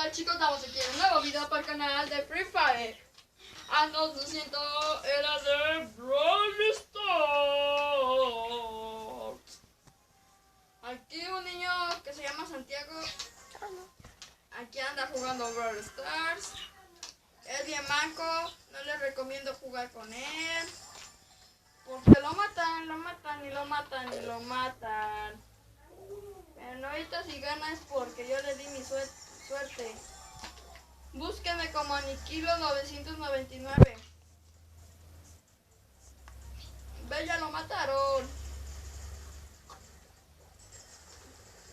Hola chicos, estamos aquí en un nuevo video para el canal de Free Fire. No, lo siento, era de Brawl Stars. Aquí un niño que se llama Santiago. Aquí anda jugando Brawl Stars. Es bien manco, no les recomiendo jugar con él. Porque lo matan y lo matan. Pero ahorita si gana es porque yo le di mi suerte. Búsqueme como Aniquilo 999. Ve, ya lo mataron.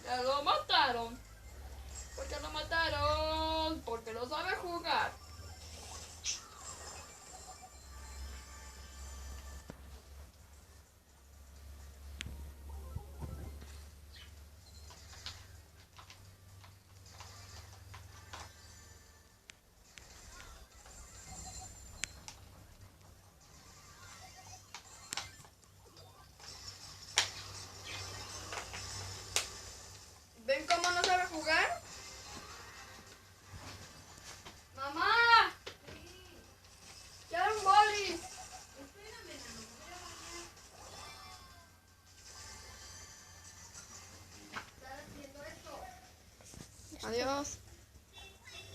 Ya lo mataron. ¿Por qué lo mataron? Porque no sabe jugar.